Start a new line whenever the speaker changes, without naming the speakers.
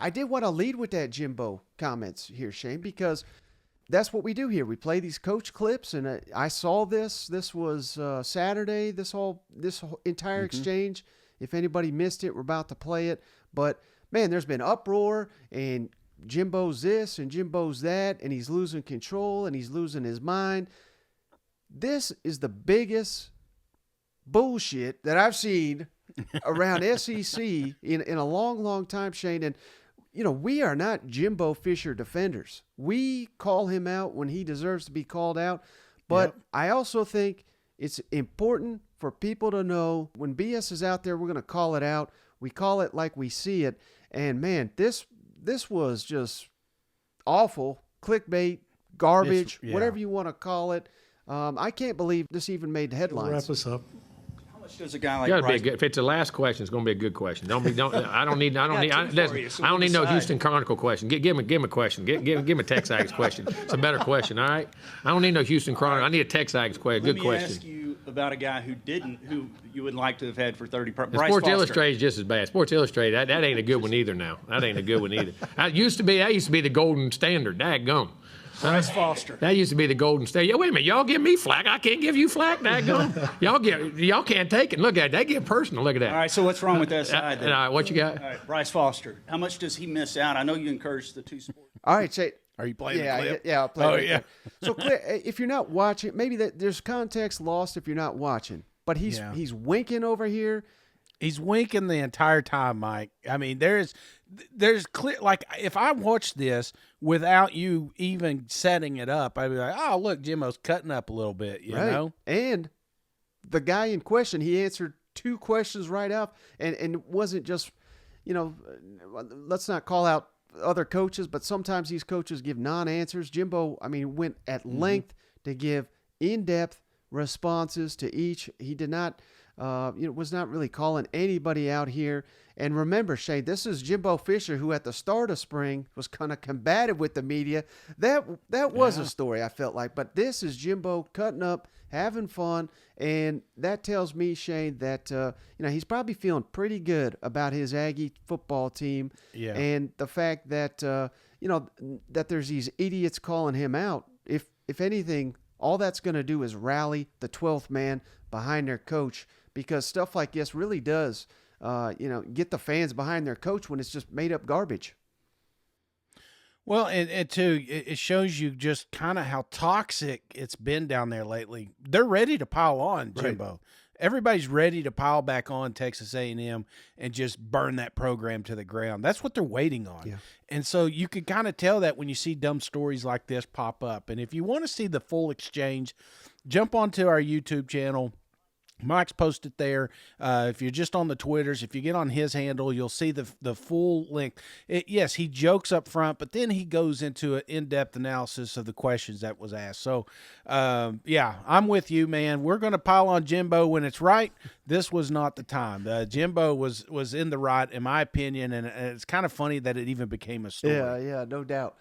I did want to lead with that Jimbo comments here, Shane, because that's what we do here. We play these coach clips, and I saw this. This was Saturday. This whole entire exchange. If anybody missed it, we're about to play it. But man, there's been uproar, and Jimbo's this and Jimbo's that, and he's losing control and he's losing his mind. This is the biggest bullshit that I've seen around SEC in a long, long time, Shane. And we are not Jimbo Fisher defenders. We call him out when he deserves to be called out. But I also think it's important for people to know when BS is out there, we're going to call it out. We call it like we see it. And, man, this was just awful. Clickbait, garbage, whatever you want to call it. I can't believe this even made headlines.
Wrap us up.
Does a guy like Bryce,
if it's the last question, it's going to be a good question. I don't need no Houston Chronicle question. Give him a question. Give him a Texags question. It's a better question. All right. I don't need no Houston Chronicle. I need a Texags question. Good question.
Let me ask you about a guy who you would like to have had for 30. Bryce
Sports
Foster.
Illustrated is just as bad. Sports Illustrated that ain't a good one either. Now that ain't a good one either. That used to be the golden standard. Daggum.
Bryce Foster.
That used to be the golden state. Yeah, wait a minute. Y'all give me flack. I can't give you flack. Daggum. y'all can't take it. Look at it. They get personal. Look at that.
All right. So what's wrong with that side? Then?
What you got?
All right. Bryce Foster. How much does he miss out? I know you encourage the two sports.
All right, Shane.
Are you playing the clip?
Yeah, I'll play
Oh,
the
yeah.
clip. So, if you're not watching, maybe there's context lost if you're not watching. But he's winking over here.
He's winking the entire time, Mike. I mean, there's clear, like, if I watched this without you even setting it up, I'd be like, oh, look, Jimbo's cutting up a little bit, you know?
And the guy in question, he answered 2 questions right up, and it wasn't just, let's not call out other coaches, but sometimes these coaches give non-answers. Jimbo, went at length to give in-depth responses to each. He did not, was not really calling anybody out here. And remember, Shane, this is Jimbo Fisher, who at the start of spring was kind of combative with the media. That was a story, I felt like. But this is Jimbo cutting up, having fun, and that tells me, Shane, that he's probably feeling pretty good about his Aggie football team, and the fact that that there's these idiots calling him out. If anything, all that's going to do is rally the 12th man behind their coach, because stuff like this really does, get the fans behind their coach when it's just made up garbage.
Well, and too, it shows you just kind of how toxic it's been down there lately. They're ready to pile on, Jimbo. Right. Everybody's ready to pile back on Texas A&M and just burn that program to the ground. That's what they're waiting on. Yeah. And so you can kind of tell that when you see dumb stories like this pop up. And if you want to see the full exchange, jump onto our YouTube channel. Mike's posted there. If you're just on the Twitters, if you get on his handle, you'll see the full link. Yes, he jokes up front, but then he goes into an in-depth analysis of the questions that was asked. So, I'm with you, man. We're going to pile on Jimbo when it's right. This was not the time. Jimbo was in the right, in my opinion, and it's kind of funny that it even became a story.
Yeah, no doubt.